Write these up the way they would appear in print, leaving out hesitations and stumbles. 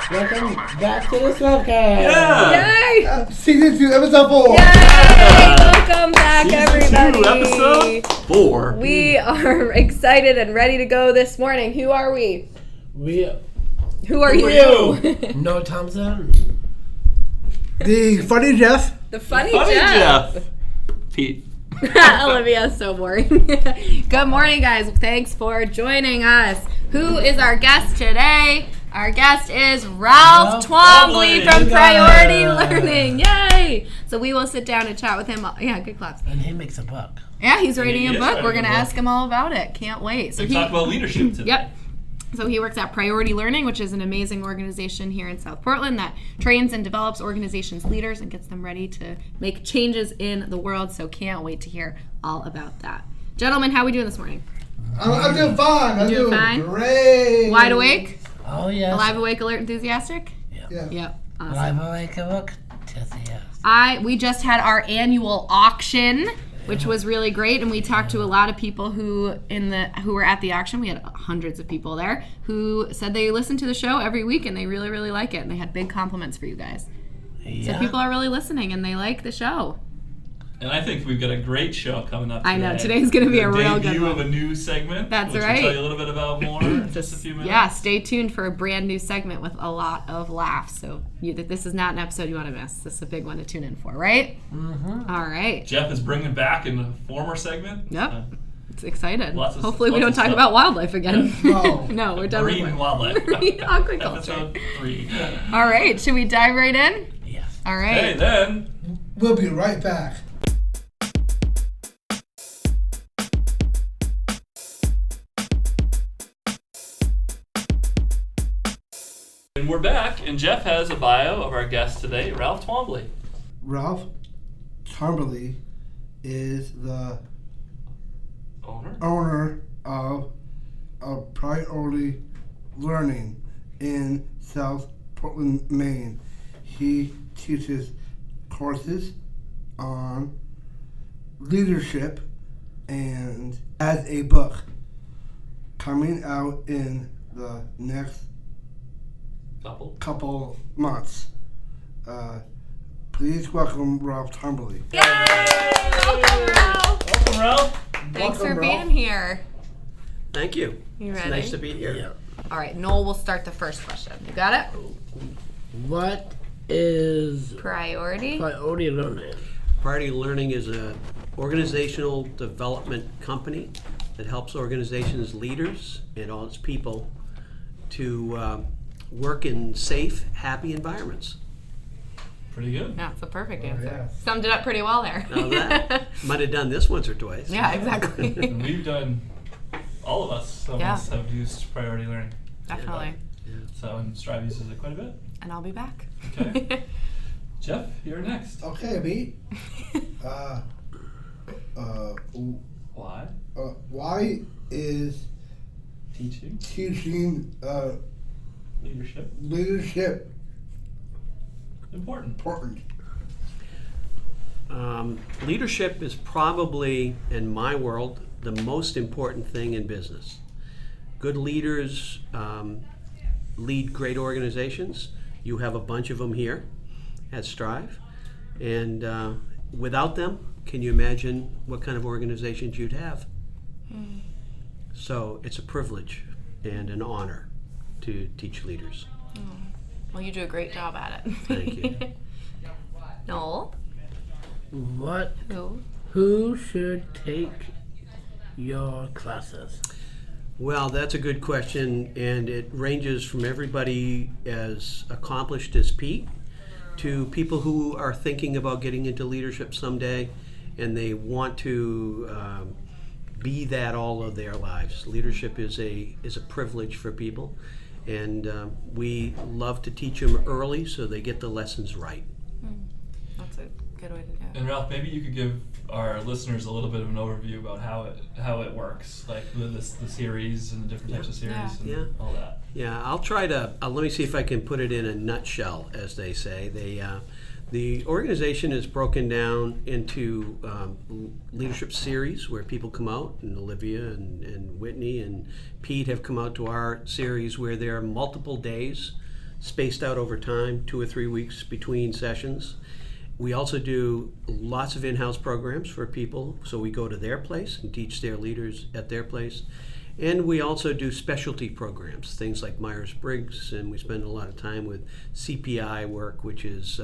Welcome back to the Swapcast. Yeah! Yay! Season 2, episode 4. Yay! Welcome back, Season everybody. 2, episode 4. We are excited and ready to go this morning. Who are we? Who are you? Noah Thompson. The funny Jeff. The funny Jeff. Pete. Olivia's so boring. Good morning, guys. Thanks for joining us. Who is our guest today? Our guest is Ralph Twombly from Priority Learning. Yay! So we will sit down and chat with him. Yeah, good claps. And he makes a book. Yeah, he's writing a book. writing We're going to a book. ask him all about it. Can't wait. So We talk about leadership today. Yep. So he works at Priority Learning, which is an amazing organization here in South Portland that trains and develops organizations' leaders and gets them ready to make changes in the world. So can't wait to hear all about that. Gentlemen, how are we doing this morning? I'm doing fine. I'm doing doing fine? great. Wide awake? Oh, yes. Alive, awake, alert, enthusiastic? Yeah. Yep. Awesome. Alive, awake, awake. Yes. We just had our annual auction, which was really great, and we talked to a lot of people who were at the auction. We had hundreds of people there who said they listen to the show every week and they really, really like it, and they had big compliments for you guys. Yeah. So people are really listening and they like the show. And I think we've got a great show coming up today. I know, today's going to be a real good debut of one. a new segment. That's which right. We'll tell you a little bit about more in just a few minutes. Yeah, stay tuned for a brand new segment with a lot of laughs. So this is not an episode you want to miss. This is a big one to tune in for, right? Mm-hmm. All right. Jeff is bringing back in the former segment. Yep. It's excited. Hopefully we lots don't of talk stuff. about wildlife again. No. No, we're done Marine with and wildlife. Marine aquaculture. Episode 3. All right, should we dive right in? Yes. All right. Hey, then. We'll be right back. And we're back, and Jeff has a bio of our guest today, Ralph Twombly. Ralph Twombly is the owner of Priority Learning in South Portland, Maine. He teaches courses on leadership and has a book coming out in the next couple months. Please welcome Ralph Twombly. Yay! Welcome, Ralph. Welcome, Ralph. Thanks Welcome, for Ralph. being here. Thank you. You It's ready? nice to be here. Yeah. All right, Noel will start the first question. You got it? What is Priority? Priority Learning? Priority Learning is an organizational development company that helps organizations, leaders, and all its people to work in safe, happy environments. Pretty good. That's the perfect answer. yeah. Summed it up pretty well there. Now that might have done this once or twice. Yeah, exactly. And we've done, all of us, some of Yeah. us have used Priority Learning. Definitely. So, and Strive uses it quite a bit. And I'll be back. Okay. Jeff, you're next. Okay, Pete. Why? Why is Teaching. teaching Leadership. leadership Important. important? Leadership is probably, in my world, the most important thing in business. Good leaders lead great organizations. You have a bunch of them here at Strive. And without them, can you imagine what kind of organizations you'd have? So it's a privilege and an honor to teach leaders. Well, you do a great job at it. Thank you. Noel? Who should take your classes? Well, that's a good question, and it ranges from everybody as accomplished as Pete to people who are thinking about getting into leadership someday and they want to be that all of their lives. Leadership is a privilege for people, and we love to teach them early so they get the lessons right. That's a good way to do it. And Ralph, maybe you could give our listeners a little bit of an overview about how it works, like the series and the different types of series and all that. Yeah, I'll try to. Let me see if I can put it in a nutshell, as they say. The organization is broken down into leadership series where people come out, and Olivia and Whitney and Pete have come out to our series where there are multiple days spaced out over time, 2 or 3 weeks between sessions. We also do lots of in-house programs for people, so we go to their place and teach their leaders at their place. And we also do specialty programs, things like Myers-Briggs, and we spend a lot of time with CPI work, which is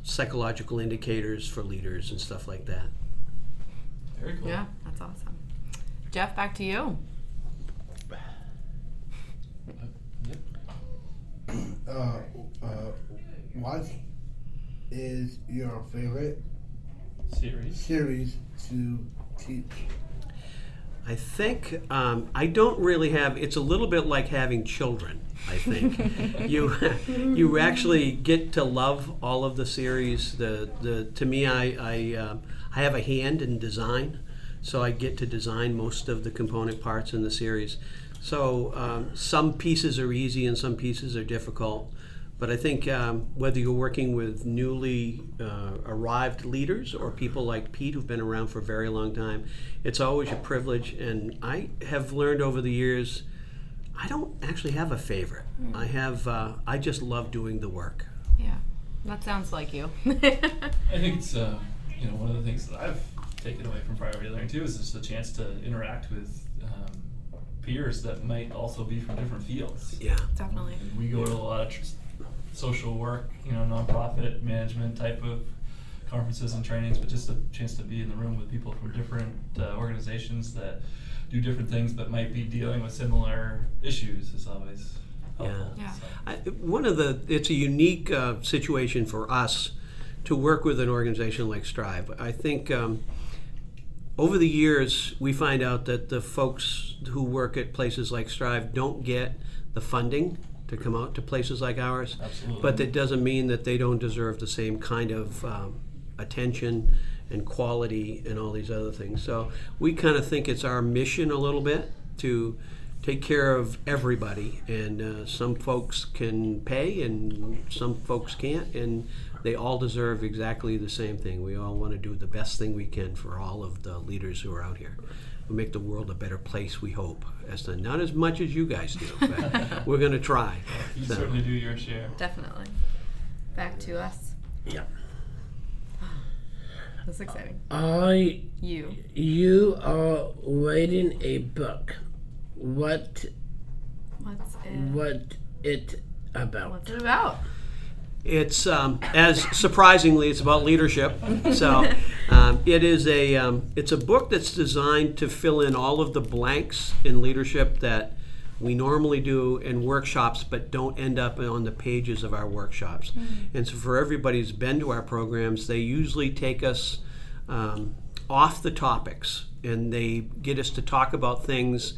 psychological indicators for leaders and stuff like that. Very cool. Yeah, that's awesome. Jeff, back to you. What is your favorite series to teach? I think I don't really have. It's a little bit like having children. I think you actually get to love all of the series. To me, I have a hand in design, so I get to design most of the component parts in the series. So some pieces are easy and some pieces are difficult. But I think whether you're working with newly arrived leaders or people like Pete who've been around for a very long time, it's always a privilege. And I have learned over the years, I don't actually have a favorite. I just love doing the work. Yeah, that sounds like you. I think it's one of the things that I've taken away from Priority Learning too is just the chance to interact with peers that might also be from different fields. Yeah, Definitely. And we go to a lot of social work, nonprofit management type of conferences and trainings, but just a chance to be in the room with people from different organizations that do different things but might be dealing with similar issues is always helpful. Yeah. It's a unique situation for us to work with an organization like Strive. I think over the years we find out that the folks who work at places like Strive don't get the funding to come out to places like ours. Absolutely. But that doesn't mean that they don't deserve the same kind of attention and quality and all these other things. So we kind of think it's our mission a little bit to take care of everybody, and some folks can pay and some folks can't, and they all deserve exactly the same thing. We all want to do the best thing we can for all of the leaders who are out here. We make the world a better place, we hope. Not as much as you guys do, but we're going to try. You certainly do your share. Definitely. Back to us. Yeah. That's exciting. You are writing a book. What What's it about? What's it about? It's as surprisingly, it's about leadership. So it's a book that's designed to fill in all of the blanks in leadership that we normally do in workshops, but don't end up on the pages of our workshops. And so for everybody who's been to our programs, they usually take us off the topics, and they get us to talk about things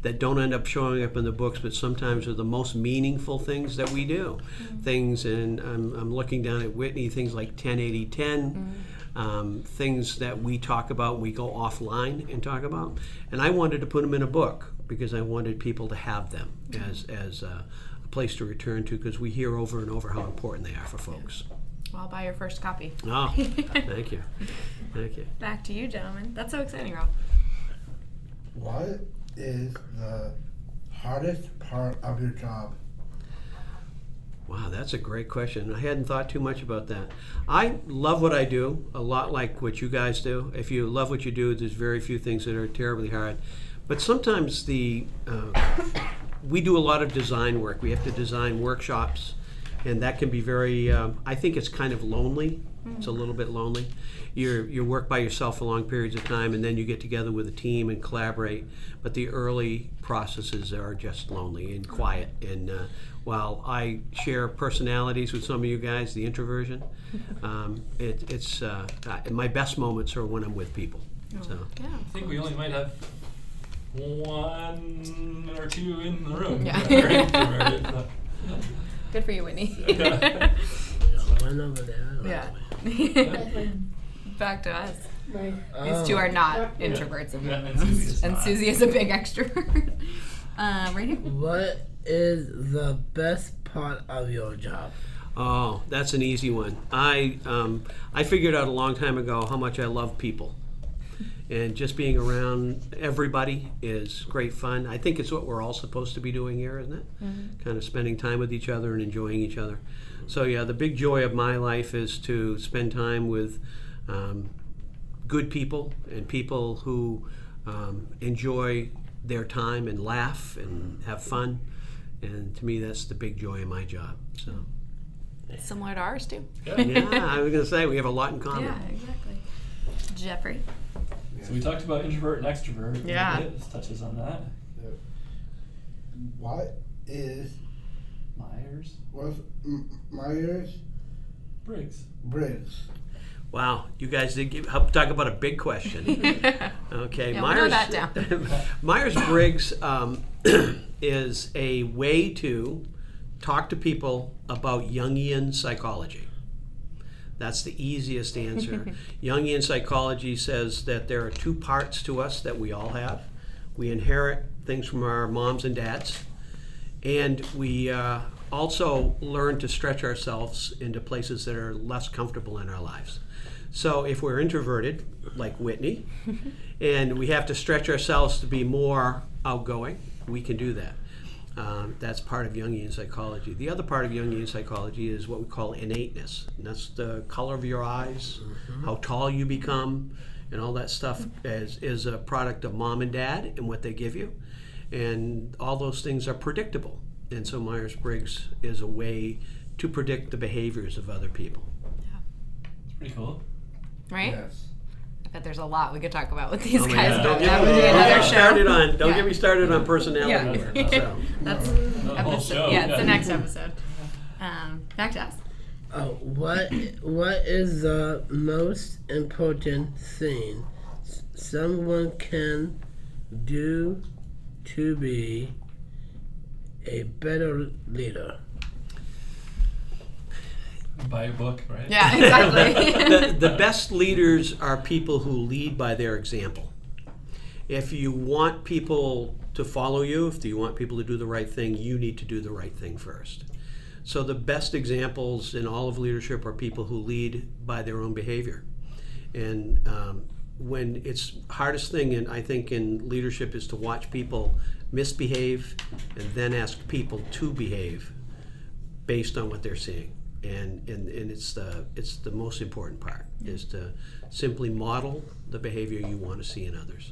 that don't end up showing up in the books, but sometimes are the most meaningful things that we do. Things, and I'm looking down at Whitney, things like 10-80-10, things that we talk about, we go offline and talk about. And I wanted to put them in a book because I wanted people to have them as a place to return to, because we hear over and over how important they are for folks. Well, I'll buy your first copy. Oh, thank you. Thank you. Back to you, gentlemen. That's so exciting, Ralph. What is the hardest part of your job? Wow, that's a great question. I hadn't thought too much about that. I love what I do, a lot like what you guys do. If you love what you do, there's very few things that are terribly hard. But sometimes we do a lot of design work. We have to design workshops, and that can be very, I think it's kind of lonely. It's a little bit lonely. You work by yourself for long periods of time, and then you get together with a team and collaborate. But the early processes are just lonely and quiet. And while I share personalities with some of you guys, the introversion, it's my best moments are when I'm with people. So Yeah. I think we only might have one or two in the room. Yeah. that are introverted, but- Good for you, Whitney. One over there. Yeah. Back to us. These two are not introverts. Yeah, and Susie is And not. Susie is a big extrovert. Right here. What is the best part of your job? Oh, that's an easy one. I figured out a long time ago how much I love people. And just being around everybody is great fun. I think it's what we're all supposed to be doing here, isn't it? Mm-hmm. Kind of spending time with each other and enjoying each other. So yeah, the big joy of my life is to spend time with good people and people who enjoy their time and laugh and have fun. And to me, that's the big joy of my job. So. Similar to ours too. Yeah, I was going to say we have a lot in common. Yeah, exactly. Jeffrey. So we talked about introvert and extrovert. Yeah. This touches on that. What is Myers-Briggs? Wow, you guys did talk about a big question. Okay, Yeah, we'll note that down. Myers-Briggs is a way to talk to people about Jungian psychology. That's the easiest answer. Jungian psychology says that there are two parts to us that we all have. We inherit things from our moms and dads, and we also learn to stretch ourselves into places that are less comfortable in our lives. So if we're introverted, like Whitney, and we have to stretch ourselves to be more outgoing, we can do that. That's part of Jungian psychology. The other part of Jungian psychology is what we call innateness. And that's the color of your eyes, how tall you become, and all that stuff is a product of mom and dad and what they give you. And all those things are predictable. And so Myers-Briggs is a way to predict the behaviors of other people. Yeah. It's pretty cool. Right? Yes. I bet there's a lot we could talk about with these Oh my guys, God. but Don't that get would me be another show. Get me started on personality. Yeah. So. That's The whole episode. show. Yeah, it's the next episode. Back to us. What is the most important thing someone can do to be a better leader? Buy a book, right? Yeah, exactly. The best leaders are people who lead by their example. If you want people to follow you, if you want people to do the right thing, you need to do the right thing first. So the best examples in all of leadership are people who lead by their own behavior. And when it's hardest thing, I think in leadership is to watch people misbehave and then ask people to behave based on what they're seeing. And it's the most important part is to simply model the behavior you want to see in others.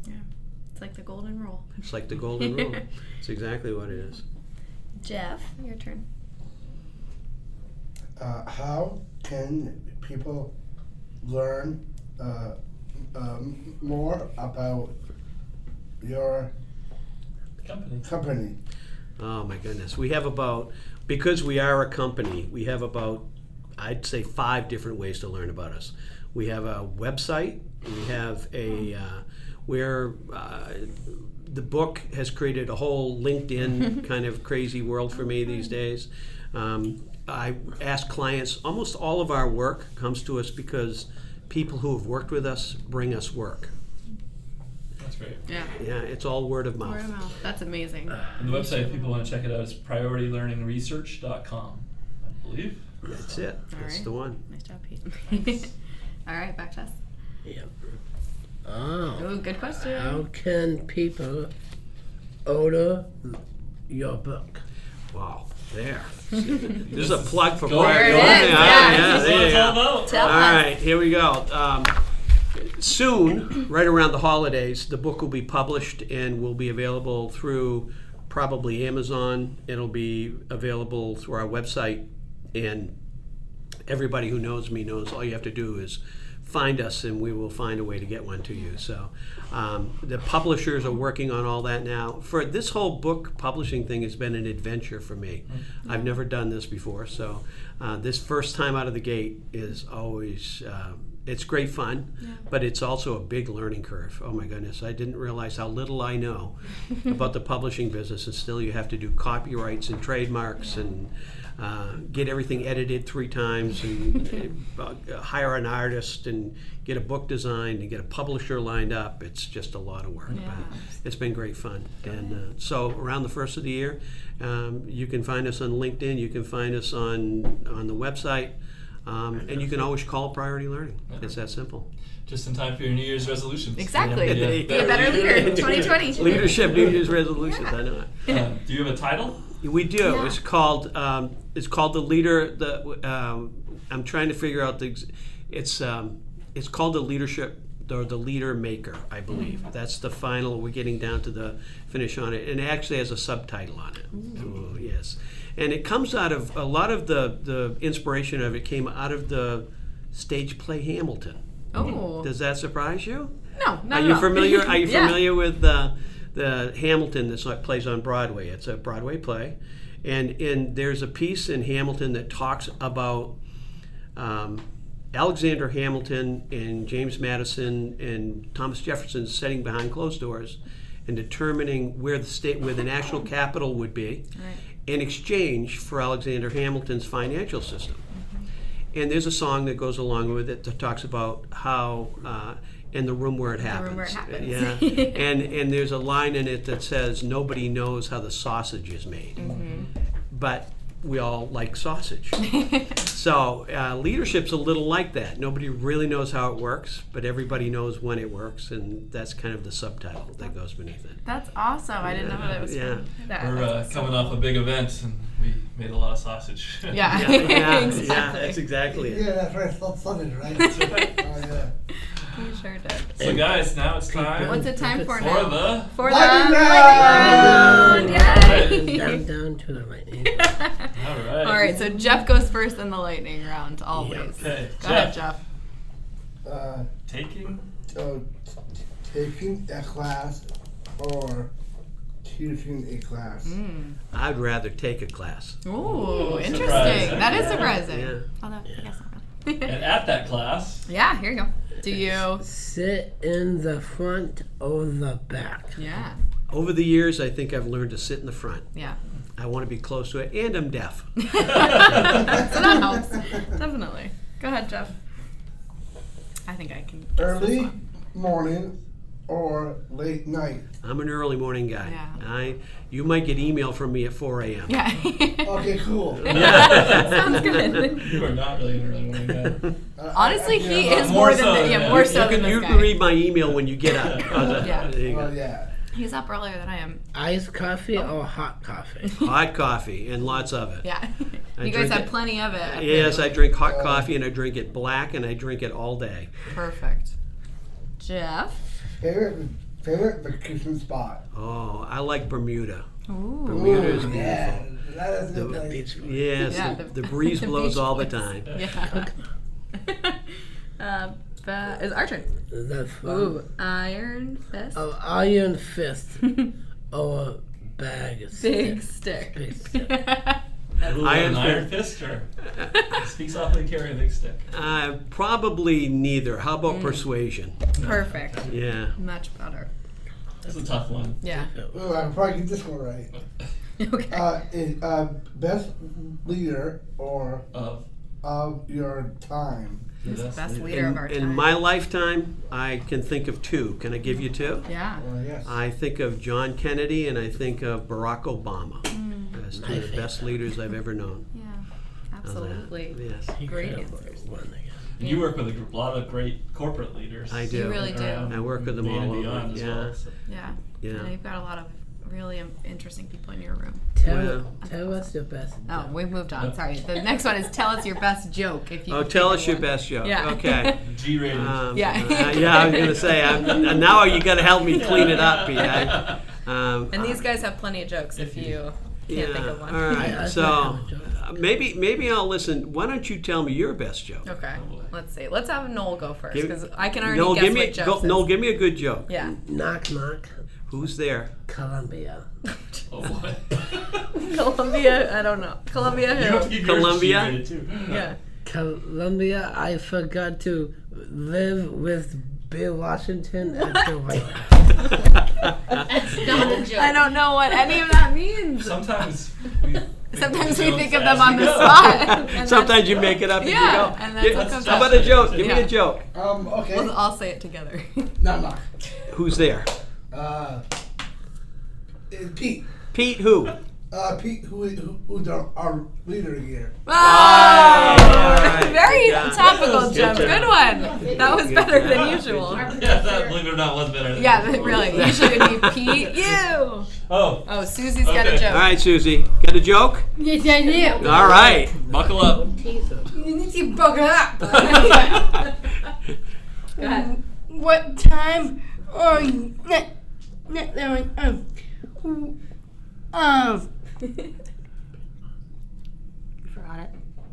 Yeah, it's like the golden rule. It's like the golden rule. It's exactly what it is. Jeff, your turn. How can people learn more about your company? Oh my goodness. We have because we are a company, we have about, I'd say 5 different ways to learn about us. We have a website, we have where the book has created a whole LinkedIn kind of crazy world for me these days. I ask clients, almost all of our work comes to us because people who have worked with us bring us work. That's great. Yeah. Yeah, it's all word of mouth. Word of mouth. That's amazing. And the website, if people want to check it out, is prioritylearningresearch.com, I believe. That's it. All That's right. the one. Nice job, Pete. All right, back to us. Yeah. Oh. Oh, good question. How can people order your book? Wow. There. This is a plug for Go Priority There it Learning. is, Ah, yeah. yeah, That's there what you it's go. all about. Tell All us. right, here we go. Soon, right around the holidays, the book will be published and will be available through probably Amazon. It'll be available through our website, and everybody who knows me knows all you have to do is find us and we will find a way to get one to you. So the publishers are working on all that now. For this whole book publishing thing has been an adventure for me. I've never done this before, so this first time out of the gate is always it's great fun, but it's also a big learning curve. Oh my goodness, I didn't realize how little I know about the publishing business, and still you have to do copyrights and trademarks and get everything edited 3 times and hire an artist and get a book designed and get a publisher lined up. It's just a lot of work, but it's been great fun. And so around the first of the year, you can find us on LinkedIn, you can find us on the website, and you can always call Priority Learning. It's that simple. Just in time for your New Year's resolutions. Exactly. Yeah. Be a better leader in 2020. Leadership New Year's resolutions, I know it. Do you have a title? We do. Yeah. It's called the leader. I'm trying to figure out it's called the leadership or the leader maker, I believe. That's the final. We're getting down to the finish on it, and it actually has a subtitle on it. Oh, yes, and it comes out of a lot of the inspiration of it came out of the stage play Hamilton. Oh. Does that surprise you? No, not Are at you all. familiar? Are you Yeah. familiar with the Hamilton that plays on Broadway? It's a Broadway play, and there's a piece in Hamilton that talks about Alexander Hamilton and James Madison and Thomas Jefferson sitting behind closed doors and determining where the national capital would be in exchange for Alexander Hamilton's financial system. And there's a song that goes along with it that talks about how in the room where it happens. Yeah. and there's a line in it that says, nobody knows how the sausage is made. But we all like sausage. So leadership's a little like that. Nobody really knows how it works, but everybody knows when it works, and that's kind of the subtitle that goes beneath it. That's awesome. I didn't know that was Yeah. We're coming off a big event, and we made a lot of sausage. Yeah. Yeah, Exactly. that's exactly it. Yeah, that's right. It's sausage, right? Oh, yeah. We sure did. So guys, now it's time What's it time for for now? the For the Lightning lightning round! round! Yay! Down to the lightning. all right. All right, so Jeff goes first in the lightning round, always. Okay, Go ahead, Jeff. Taking So, taking a class or teaching a class. I'd rather take a class. Ooh, interesting. surprising. That is surprising. Yeah. Although, I guess not and really. at that class, Yeah, here you go. Do you? Sit in the front or the back. Yeah. Over the years, I think I've learned to sit in the front. Yeah. I want to be close to it, and I'm deaf. So that helps. Definitely. Go ahead, Jeff. I think I can. guess this Early one. morning or late night. I'm an early morning guy. Yeah. You might get email from me at 4 a.m. Yeah. Okay, cool. Sounds good. you are not really an early morning guy. Honestly, he is more more than so the, than yeah, that. more You so than can, this you guy. can read my email when you get up. Yeah. There you go. Oh, yeah. He's up earlier than I am. Iced coffee or hot coffee? Hot coffee and lots of it. Yeah. I You guys drink have it. plenty of it. Yes, I drink hot coffee, and I drink it black, and I drink it all day. Perfect. Jeff? Favorite vacation spot. Oh, I like Bermuda. Ooh. Bermuda is Yeah, beautiful. that is The a place. Beach. Yes, Yeah, the breeze the blows beach all the place. time. Yeah. Is our turn. The front. Ooh, Iron Fist. Of iron fist or bag of Big stick. stick. Big stick. Ooh, Iron an iron fist or speak softly, carry a big stick. Probably neither. How about persuasion? Perfect. Yeah. Much better. That's a tough one. Yeah. Ooh, I can probably get this one right. Okay. Best leader or Of your time. the Best leader of our In time. my lifetime, I can think of 2. Can I give you 2? Yeah. Well, yes. I think of John Kennedy and I think of Barack Obama as 2 of the best leaders I've ever known. Yeah. How's that? Absolutely. Yes, Great Could've answers. won again. And you work with a lot of great corporate leaders. I do. You really do. I work with them Maine and all over. beyond as Yeah. well. So. Yeah. Yeah. And you've got a lot of really interesting people in your room. Tell us your best. Oh, we've moved on. Sorry. The next one is tell us your best joke. If you Oh, can tell think us of your one. best joke. Yeah. Okay. G-rated. Yeah. Yeah, I was going to say, now you got to help me clean it up, Pete. And these guys have plenty of jokes if you can't think of one. All right. I So have a joke. maybe I'll listen. Why don't you tell me your best joke? Okay. Let's see. Let's have Noel go first Give- because I can already Noel, guess give me what jokes. Noel, give me a good joke. Yeah. Knock knock. Who's there? Columbia. Oh, what? Columbia. I don't know. Columbia You have to Hill. give yours Columbia? G-rated too. Yeah. Columbia, I forgot to live with Bill Washington at the White House. Not a joke. I don't know what any of that means. Sometimes Sometimes we think of them on the spot. Sometimes you make it up as Yeah, you go. and that's what comes How out. about a joke? Give me Yeah. a joke. Okay. We'll all say it together. No. Who's there? It's Pete. Pete who? Pete, who's our leader here. Oh, right. very Good job. topical, Good Jeff. job. Good one. That was Good better job. than Good usual. job. Yeah, that, believe it or not, was better than Yeah, but really. Usually it would be Pete, you. Oh, Susie's got a Okay. joke. All right, Susie. Got a joke? Yes, I do. All right. buckle up. You need to buckle up. Go ahead. What time are you? Forgot it.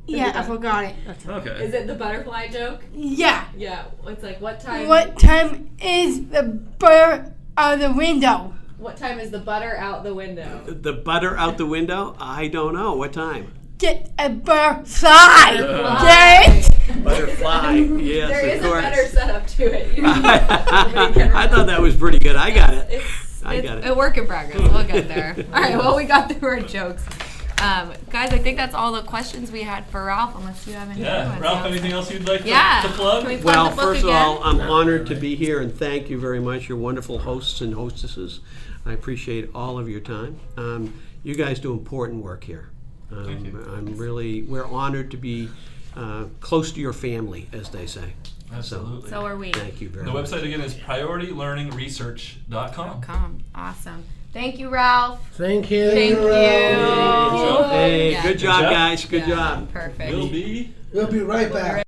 Yeah, I forgot it. Okay. Is it the butterfly joke? Yeah. Yeah. It's like what time? What time is the bird out the window? What time is the butter out the window? The butter out the window? I don't know. What time? Get a butterfly. Get it? Butterfly. Yes, There of is a course. better setup to it. I thought that was pretty good. I got it. I got it. A work in progress. We'll get there. All right. Well, we got through our jokes. Guys, I think that's all the questions we had for Ralph, unless you have any other Yeah, ones. Ralph, anything else you'd like Yeah. to plug? Can we plug Well, the book first of again? all, I'm honored to be here, and thank you very much. You're wonderful hosts and hostesses. I appreciate all of your time. You guys do important work here. Thank you. We're honored to be close to your family, as they say. Absolutely. So are we. Thank you very The much. website again is prioritylearningresearch.com. Awesome. Thank you, Ralph. Thank you. Thank you. Hey, Yeah. good job, job. guys. Good Yeah, job. Perfect. We'll be We'll be right back.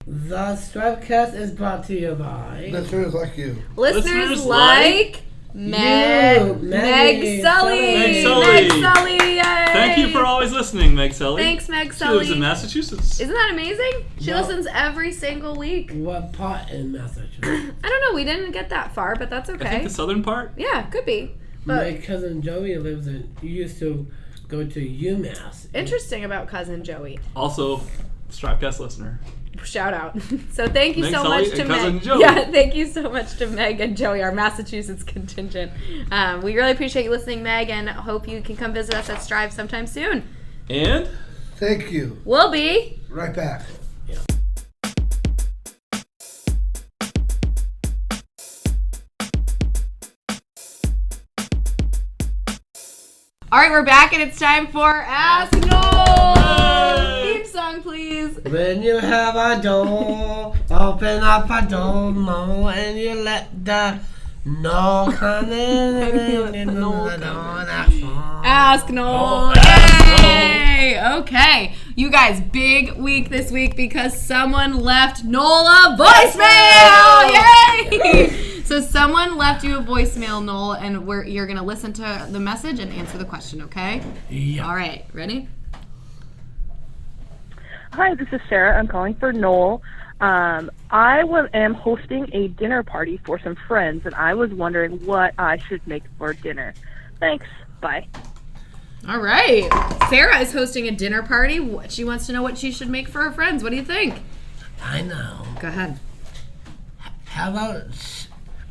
The Stripecast is brought to you by Listeners like you. Listeners like Meg Meg Sully. Meg Sully. Meg Sully. Yay. Thank you for always listening, Meg Sully. Thanks, Meg She lives in Sully. Massachusetts. Isn't that amazing? She Well- listens every single week. what part in Massachusetts? I don't know. We didn't get that far, but that's I think okay. the southern part. Yeah, could be. But My cousin Joey lives in. Used to go to UMass. interesting about cousin Joey. Also, Stripecast listener. Shout out. So thank you Meg so Sully much to and cousin Meg. Joey. Yeah, thank you so much to Meg and Joey, our Massachusetts contingent. We really appreciate you listening, Meg, and hope you can come visit us at Strive sometime soon. And Thank you. We'll be. Right back. All right, we're back, and it's time for Ask Noel. Theme song, please. When you have a door, open up a door, no, and you let the no come in. Ask Noel. Ask Yay! Okay, you guys, big week this week because someone left Noel a voicemail. Yay! So someone left you a voicemail, Noel, and you're gonna listen to the message and answer the question. Okay? Yeah. All right, ready? Hi, this is Sarah. I'm calling for Noel. I am hosting a dinner party for some friends, and I was wondering what I should make for dinner. Thanks. Bye. All right. Sarah is hosting a dinner party. She wants to know what she should make for her friends. What do you think? I know. Go ahead. How about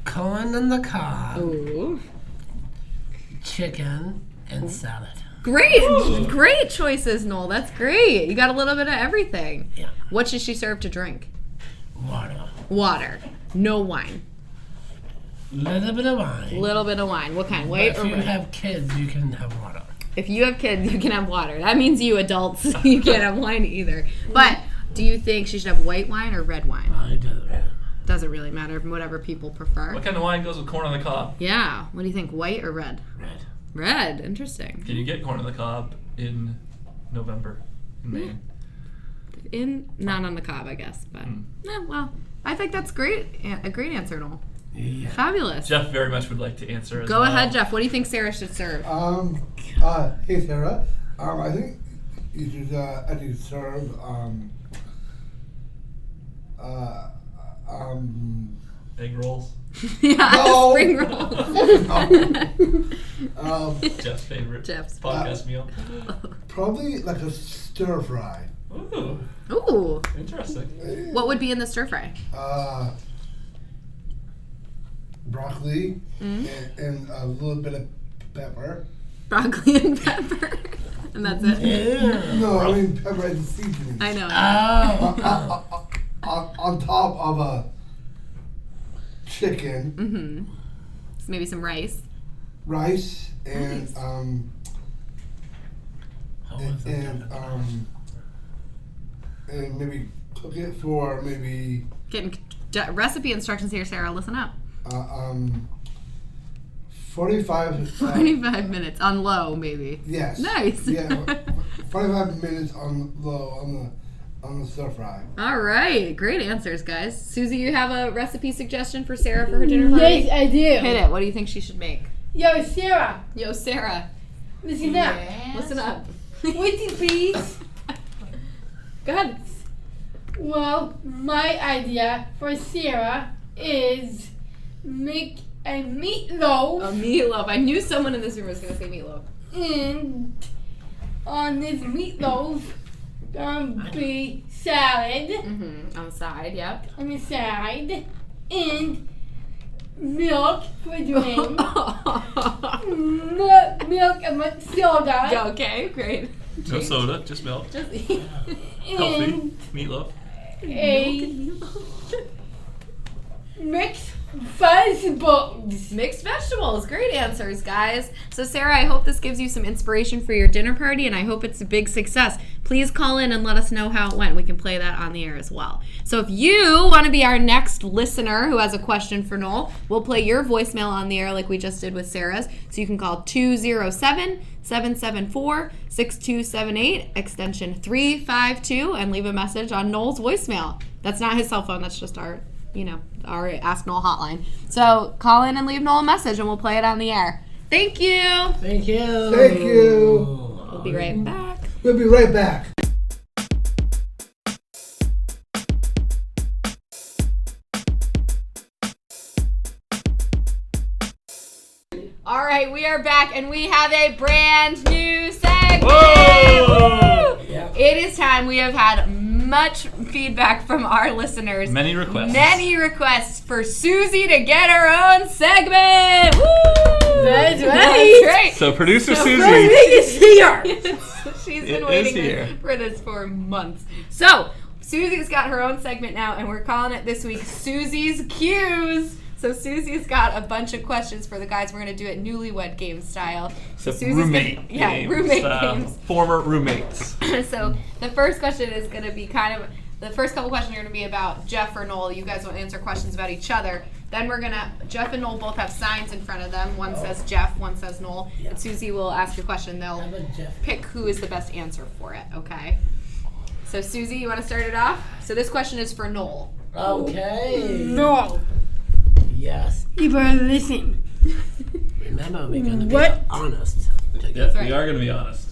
corn on the cob, Ooh. chicken, and salad? Great choices, Noel. That's great. You got a little bit of everything. Yeah. What should she serve to drink? Water. Water. No wine. Little bit of wine. Little bit of wine. What kind? But White if or you red? have kids, you can have water. If you have kids, you can have water. That means you adults, you can't have wine either. But do you think she should have white wine or red wine? I doesn't matter. Doesn't really matter. Whatever people prefer. what kind of wine goes with corn on the cob? Yeah. What do you think? White or red? Red. Red. Interesting. Can you get corn on the cob in November in Maine? Not on the cob, I guess. But Hmm. well, I think that's great. A great answer, Noel. Yeah. Fabulous. Jeff very much would like to answer as Go well. ahead, Jeff. What do you think Sarah should serve? Hey Sarah. I think you should serve Egg rolls. Yeah, No. spring rolls. Jeff's favorite Jeff's podcast meal. Probably like a stir fry. Ooh, Ooh. interesting. What would be in the stir fry? Broccoli and a little bit of pepper. Broccoli and pepper. And that's it. No, I mean pepper and seasoning. I know. On top of a chicken, Mm-hmm. So maybe some rice. rice, and Nice. and maybe cook it for maybe Getting recipe instructions here, Sarah. Listen up. 45. 45 minutes on low, maybe. Yes. Nice. Yeah, 45 minutes on low on the stir fry. All right. Great answers, guys. Susie, you have a recipe suggestion for Sarah for her dinner party? Yes, I do. Hit it. What do you think she should make? Yo, Sarah, Yo, Sarah. listen up. Listen up. Wait, please. Go ahead. Well, my idea for Sarah is make a meatloaf, A meatloaf. I knew someone in this room was going to say meatloaf. and on this meatloaf, be salad Mm-hmm. On the side, yep. on the side, and milk for drink. Milk and soda. Okay, great. No soda, just milk. Just Healthy And meatloaf. a mixed vegetables. Mixed vegetables. Great answers, guys. So, Sarah, I hope this gives you some inspiration for your dinner party, and I hope it's a big success. Please call in and let us know how it went. We can play that on the air as well. So, if you want to be our next listener who has a question for Noel, we'll play your voicemail on the air like we just did with Sarah's. So, you can call 207-774-6278, extension 352, and leave a message on Noel's voicemail. That's not his cell phone. That's just our Ask Noel hotline. So call in and leave Noel a message and we'll play it on the air. Thank you. Thank you. Thank you. We'll be right back. We'll be right back. All right, we are back and we have a brand new segment. Whoa! Woo! It is time. We have had much feedback from our listeners. Many requests. Many requests for Susie to get her own segment. Woo! That's right. That's great. So producer So Susie. It's here. She's It been is waiting here. for this for months. So, Susie's got her own segment now, and we're calling it this week Susie's Cues. So, Susie's got a bunch of questions for the guys. We're going to do it newlywed game style. So, Susie's Roommate gonna, games. roommate games. Former roommates. So, the first question is going to be the first couple questions are going to be about Jeff or Noel. You guys will answer questions about each other. Then Jeff and Noel both have signs in front of them. One says Jeff, one says Noel. And Susie will ask a question. They'll pick who is the best answer for it, okay? So, Susie, you want to start it off? So, this question is for Noel. Okay. No, Yes. you better listen. Remember, we're gonna be What? honest. Yes, right. we are going to be honest.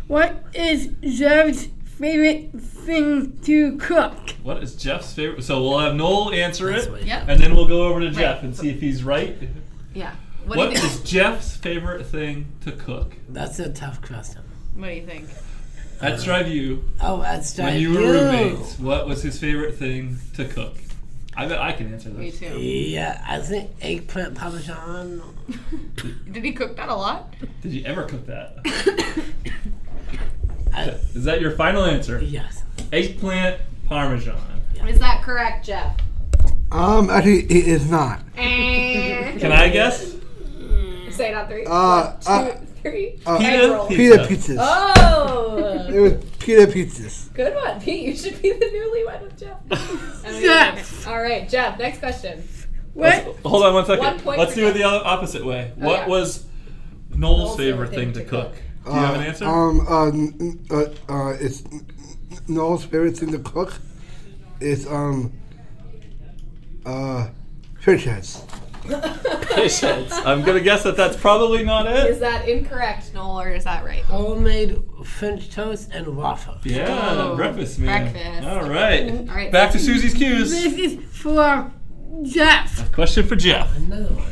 What is Jeff's favorite thing to cook? What is Jeff's favorite? So we'll have Noel answer That's it, right. Yep. and then we'll go over to Jeff and see if he's right. Yeah. What do you think? is Jeff's favorite thing to cook? That's a tough question. What do you think? Let's drive you. Oh, that's When you were roommates, what was his favorite thing to cook? I bet I can answer Me this. too. Yeah, I think eggplant parmesan. Did he cook that a lot? Did you ever cook that? I, Is that your final answer? yes. Eggplant parmesan. Is that correct, Jeff? Actually, it is not. Can I guess? Say it on three. Uh, 1, 2, 3. Pita Egg roll. Pita pizzas. Oh! It was pita pizzas. Good one, Pete. You should be the newlywed with Jeff. Jeff. All right, Jeff. Next question. What? Hold on 1 second. 1 point Let's for do it Jeff. the opposite way. What yeah. was Noel's favorite thing to cook? Do you have an answer? It's Noel's favorite thing to cook. It's fish heads. Fish heads. I'm gonna guess that that's probably not Is it. that incorrect, Noel, or is that right? Homemade French toast and waffle. Yeah, Oh, breakfast, man. breakfast. All right. All right. Back to Susie's cues. This is for Jeff. A question for Jeff. Another one.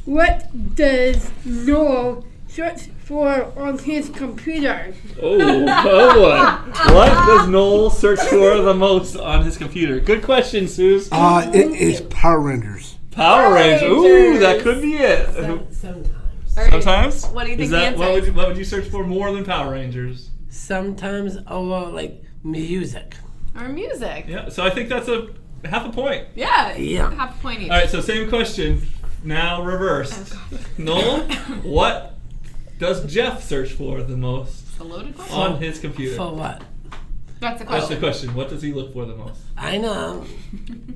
What does Noel search for on his computer? Oh boy. What does Noel search for the most on his computer? Good question, Suze. It is Power Rangers. Power Rangers. Ooh, that could be it. Sometimes. All right. Sometimes? What do you think Is the that, answer is? what would you search for more than Power Rangers? Sometimes over like music. Or music. Yeah, so I think that's a half a point. Yeah. Yeah. Half a point each. All right, so same question, now reversed. Noel, what does Jeff search for the most It's a loaded question. on his computer? For what? That's the That's the question. question. What does he look for the most? I know.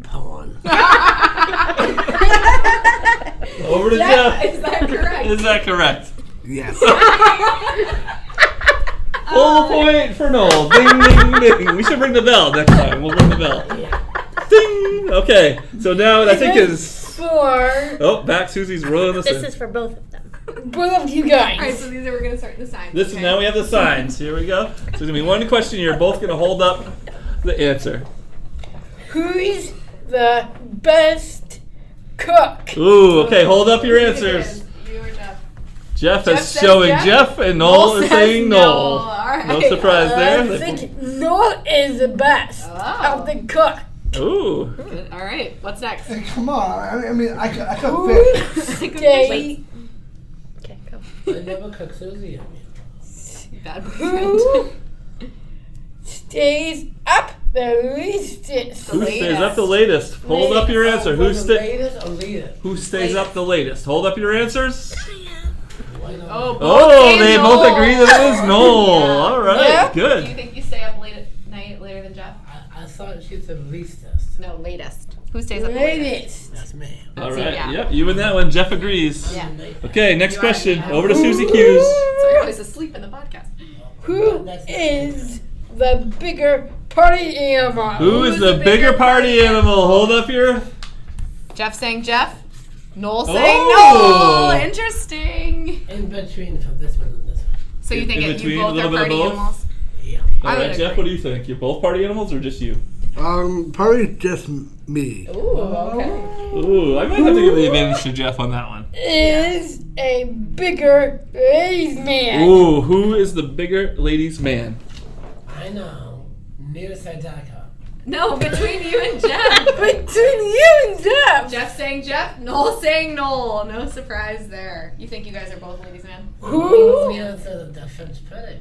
Porn. Over to Jeff. Is that correct? Is that correct? Yes. Full point for Noel. Ding, ding, ding. We should ring the bell next time. We'll ring the bell. Ding. Okay, so now I think is. For Oh, back Susie's rolling this This in. is for both of them. both of you All right, guys. so these are we're gonna start the signs. This is now we have the signs. Here we go. So there's gonna be one question. You're both gonna hold up the answer. Who's the best cook? Ooh, okay. Hold up your answers. You or Jeff? Jeff Jeff is says showing Jeff. Jeff, and Noel is says saying no. Noel. All right. No surprise I there. think Noel is the best Oh. of the cook. Ooh. Good. All right. What's next? Hey, come on. I mean, I could Who fit. stay, Okay, go. I never cook Susie. Bad who stays up the leastest? Who stays up the latest? Hold up your answer. Who latest or latest? Who stays up the latest? Hold up your answers. Oh, both Oh, say they Noel. both agree that it is Noel. Yeah. All right, Yeah. Do you good. think you stay up late at night later than Jeff? I thought she said leastest. No, latest. Who stays up the latest? Latest. That's me. All That's it, right, yeah. yep, you and that one. Jeff agrees. Yeah. Okay, next You are, question. yeah. Over to Susie Q's. So you're always asleep in the podcast. Who is the bigger party animal? Who is the bigger party animal? Hold up your. Jeff saying Jeff. Noel saying Oh. Noel. Interesting. In between for this one and this one. So you think In you between, a both little are bit of party both? animals? Yeah. All I would right, Jeff, agree. what do you think? You're both party animals or just you? Probably just me. Ooh, okay. Ooh, I might have to give the advantage to Jeff on that one. Is a bigger ladies man. Ooh, who is the bigger ladies' man? I know. Near Sadaka. No, between you and Jeff. Between you and Jeff. Jeff saying Jeff, Noel saying Noel. No surprise there. You think you guys are both ladies man? Who The answer to the French pudding.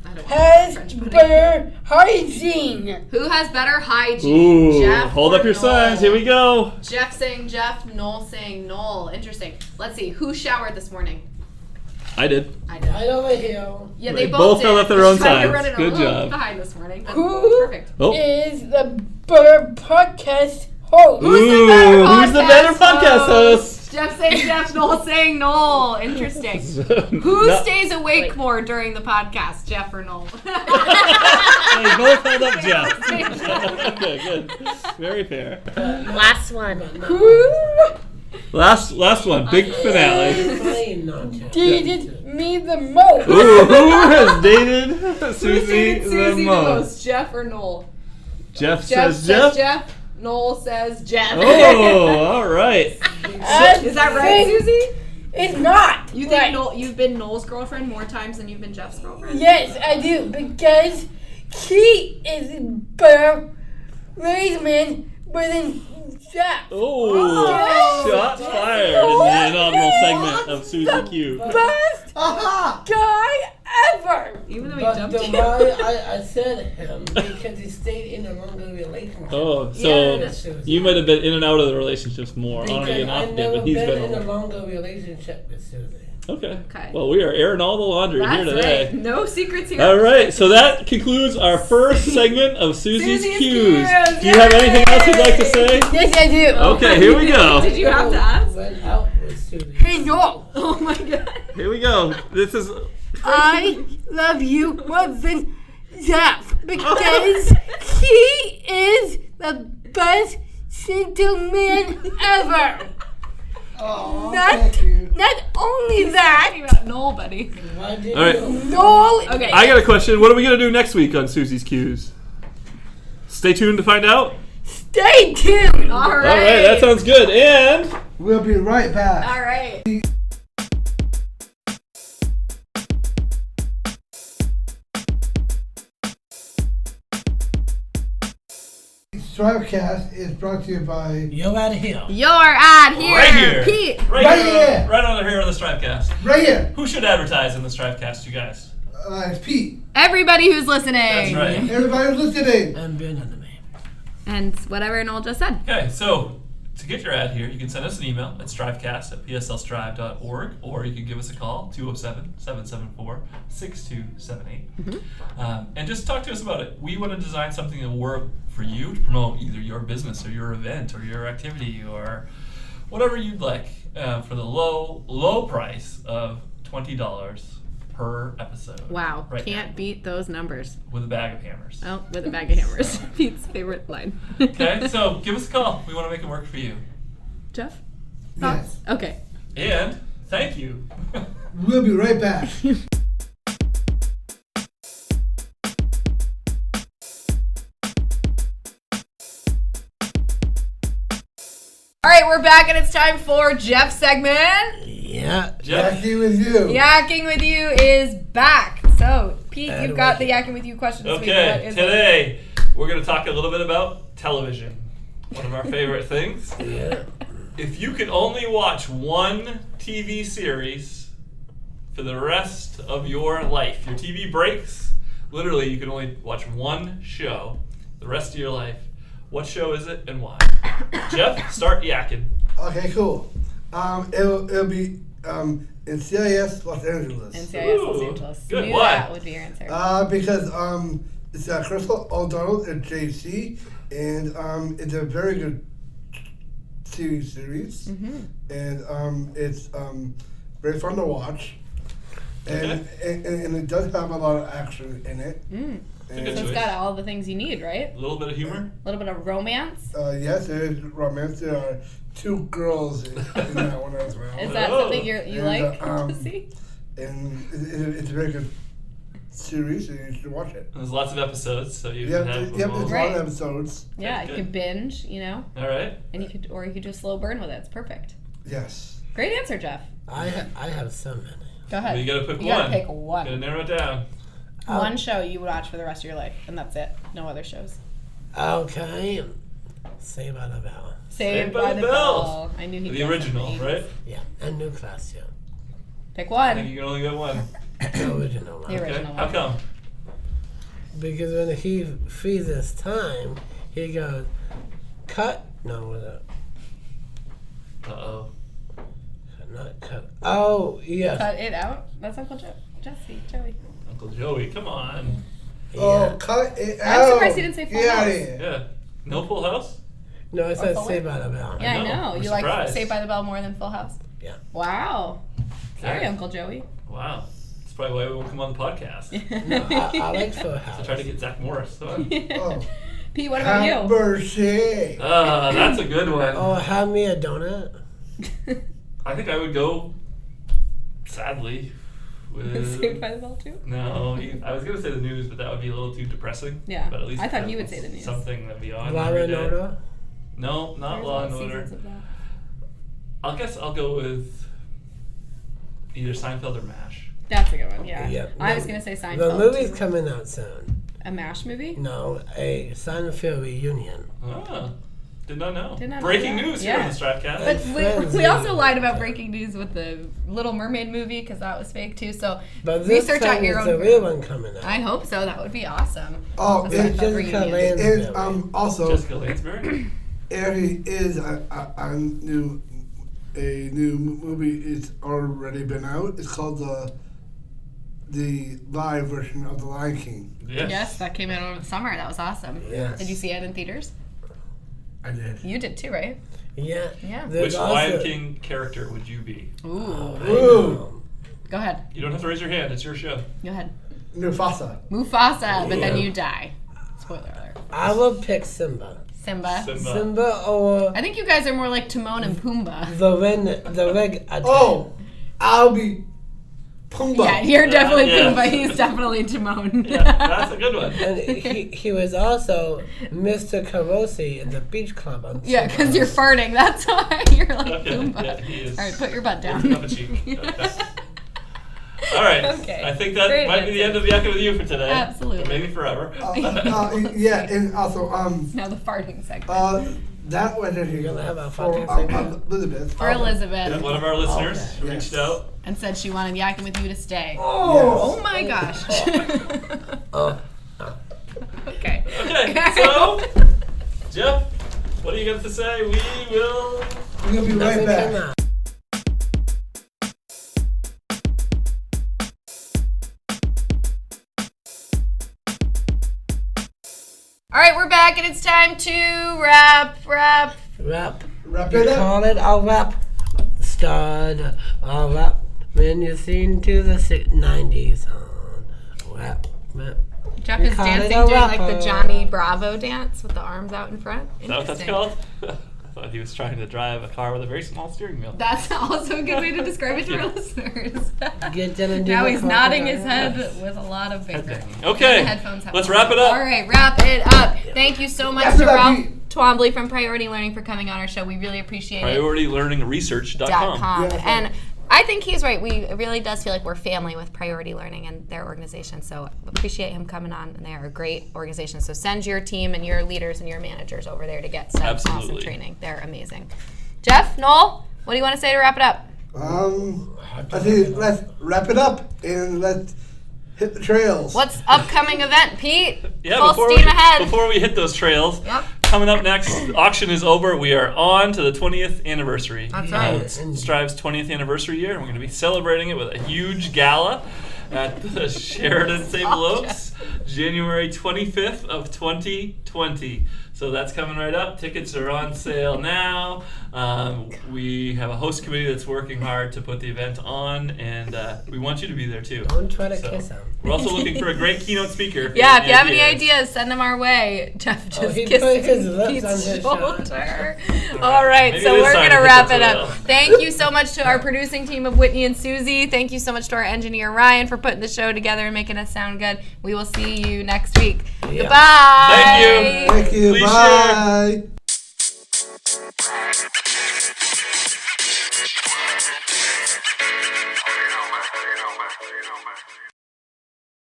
I don't has French pudding. better hygiene? Who has better hygiene? Ooh, Jeff hold or up your Noel? signs. Here we go. Jeff saying Jeff, Noel saying Noel. Interesting. Let's see. Who showered this morning? I did. I did. Right over here. Yeah, they They both both did. held up their own Just tried to signs. run it a Good little job. behind this morning. But Who perfect. Oh. is the better podcast host? Ooh, who's the better podcast host? Jeff saying Jeff, Noel saying Noel. Interesting. Who No, stays awake more during the podcast, Jeff or Noel? They both held up Jeff. Jeff. Okay, good. Very fair. Last one. Who Last one. Big finale. Plain not to. dated me the most? Ooh, who has dated Who Susie dated the Susie the most? most, Jeff or Noel? Jeff Jeff says says Jeff. Jeff. Noel says Jeff. Oh, all right. Is that right, Susie? It's not. You think right. Noel, you've been Noel's girlfriend more times than you've been Jeff's girlfriend? Yes, I do, because he is better ladies man than Jeff. Oh, shots fired in the inaugural segment of Susie Q. Best Aha! guy ever. Even though he But jumped the you. why I said him because he stayed in a longer relationship. Oh, Yeah, so Susie. you might have been in and out of the relationships more, on Because and off I've again, never but he's been been in a on. longer relationship with Susie. Okay. Okay. Well, we are airing all the laundry here That's today. right. No secrets here. All right, so that concludes our first segment of Susie's Susie's Q's. Q's, Do you have anything else you'd like to say? Yes, I do. Okay, here we go. Did you have to ask? Went out with Susie. Hey, no. Oh my god. Here we go. This is I love you more than Jeff because he is the best gentleman ever. Oh, Not, thank you. not only Talking that, about Noel, buddy. Why did All right. you? Noel Okay. I got a question. What are we going to do next week on Susie's Q's? Stay tuned to find out. Stay tuned. All right. All right, that sounds good. And We'll be right back. All right. Stripecast is brought to you by You're out of here. You're out here. right here, Pete. Right here. right on here on the Stripecast. right here. Who should advertise in the Stripecast, you guys? It's Pete. Everybody who's listening. That's right. Everybody who's listening. I'm being on the man. And whatever Noel just said. Okay, so to get your ad here, you can send us an email at strivecast@pslstrive.org, or you can give us a call, 207-774-6278. And just talk to us about it. We want to design something that will work for you to promote either your business or your event or your activity or whatever you'd like for the low price of $20 per episode. Wow. Right Can't now, beat those numbers. with a bag of hammers. Oh, with a bag of hammers. Pete's favorite line. Okay, so give us a call. We want to make it work for you. Jeff? Yes. Okay. And thank you. We'll be right back. All right, we're back and it's time for Jeff's segment. Yeah. Jeff, Jackie with you. Yakking with You is back. So, Pete, you've got the Yakking with You question this week. What okay, is it? today we're going to talk a little bit about television. One of our favorite things. Yeah. If you could only watch one TV series for the rest of your life, your TV breaks, literally you can only watch one show the rest of your life. What show is it and why? Jeff, start yakking. Okay, cool. It'll be NCIS Los Angeles. NCIS Los Ooh, Angeles. good. Knew Why? that would be your answer. Because it's Crystal O'Donnell and JC, and it's a very good series, and it's very fun to watch, and it does have a lot of action in it. It's a good So it's choice. got all the things you need, right? A little bit of humor. A little bit of romance. Yes, there is romance. There are two girls in that one as well. Is that Oh. something you And, like to see? And it's a very good series, and you should watch it. There's lots of episodes, so you Yep, can have yep, them there's all. a Right. lot of episodes. Yeah, you good. could binge, you know, All right. and you could do a slow burn with it. It's perfect. Yes. Great answer, Jeff. I have so many. Go ahead. Well, you gotta pick You one. gotta pick Gotta one. narrow it down. One show you would watch for the rest of your life, and that's it. No other shows. Okay. Saved by the Bell. Saved by the Bell. I knew he'd The guess original, something. right? Yeah. And New Class, yeah. Pick I think one. you can only get one. The original one. The Okay. original How one. come? Because when he freezes time, he goes, cut. No, what up? Uh-oh. Not cut. Oh, yes. Cut it out. That's Uncle Jesse, Joey. Uncle Joey, come on. Oh, cut it out. I'm surprised he didn't say Full Get out House. of here. Yeah. No Full House? No, it says Full Saved by the Bell. Yeah, I know. know. We're You like surprised. Saved by the Bell more than Full House? Yeah. Wow. Sorry, Okay. Uncle Joey. Wow. That's probably why we won't come on the podcast. No, I like Full House. To try to get Zach Morris. Oh. Pete, what about Have you? mercy. That's a good one. Oh, have me a donut. I think I would go, sadly, with... Saved by the Bell too? No, I was going to say the news, but that would be a little too depressing. Yeah. But at least I thought have you would say the news. Something that beyond Law every and day. Order. No, not There's Law and all Order. seasons of that. I guess I'll go with either Seinfeld or MASH. That's a good one, yeah. Yep. I was going to say Seinfeld. The movie's too. coming out soon. A MASH movie? No, a Seinfeld reunion. Ah, did not know. Did not know Breaking that. news Yeah. here on the Strapcast. But Friends we also movie. lied about breaking news with the Little Mermaid movie because that was fake too. So But this research time out your it's own. a real one coming out. I hope so. That would be awesome. Oh, That's it, Seinfeld Jessica reunion. Lange. and also Jessica Lansbury? there is a new movie. It's already been out. It's called the live version of The Lion King. Yes, that came out over the summer. That was awesome. Yes. Did you see it in theaters? I did. You did too, right? Yeah. Yeah. There's Which also- Lion King character would you be? Ooh. I Ooh. know. Go ahead. You don't have to raise your hand. It's your show. Go ahead. Mufasa. Mufasa, but then Yeah. you die. Spoiler alert. I will pick Simba. Simba. Simba or I think you guys are more like Timon and Pumbaa. the Red Attack. Oh, I'll be Pumbaa. Yeah, you're definitely Yeah. Pumbaa. He's definitely Timon. Yeah, that's a good one. And he was also Mr. Carosi in the beach club. On Yeah, because you're farting. That's why you're like Okay, Pumbaa. yeah, he is. All right, put your butt down. Cup of cheek. Okay. All right. Okay. I think that Great might be the end of Yakking with You for today. Absolutely. Or maybe forever. Yeah, and also Now the farting segment. that was You're gonna have a for fucking segment. Elizabeth. For Elizabeth. One of our listeners Okay. reached out. And said she wanted Yakking with You to stay. Oh, Oh my gosh. Oh. Okay. Okay, so, Jeff, what are you going to say? We will... we're gonna be right Nothing back. came out. All right, we're back, and it's time to wrap. Wrap. Wrap You it up. call it a rap. Start a rap when you sing to the 90s on rap. Jeff We is call it dancing, a doing like the rapper. Johnny Bravo dance with the arms out in front. Is that what that's Interesting. called? I thought he was trying to drive a car with a very small steering wheel. That's also a good way to describe it to our listeners. Get them and do Now the he's nodding his crocodile. head with a lot of vigor. Okay, The headphones have let's on. wrap it up. All right, wrap it up. Thank you so much Wrap to it up, Ralph Pete. Twombly from Priority Learning for coming on our show. We really appreciate it. PriorityLearningResearch.com. .com. And I think he's right. It really does feel like we're family with Priority Learning and their organization. So appreciate him coming on, and they are a great organization. So send your team and your leaders and your managers over there to get some awesome Absolutely. training. They're amazing. Jeff, Noel, what do you want to say to wrap it up? I think let's wrap it up and let's hit the trails. What's upcoming event, Pete? Yeah, Full steam ahead. before we hit those trails, Yep. coming up next, auction is over. We are on to the 20th anniversary. That's right. It's Strive's 20th anniversary year, and we're going to be celebrating it with a huge gala at the Sheridan St. Oaks, January 25th of 2020. So that's coming right up. Tickets are on sale now. We have a host committee that's working hard to put the event on, and we want you to be there too. Don't try to So, kiss him. We're also looking for a great keynote speaker. Yeah, if you have any ideas, send them our way. Jeff just he kissed put his lips Pete's on his shoulder. All right, Maybe so this we're time going to hit wrap the it up. trail. Thank you so much to our producing team of Whitney and Susie. Thank you so much to our engineer Ryan for putting the show together and making us sound good. We will see you next week. Yeah. Goodbye. Thank you. Thank you. Please Bye.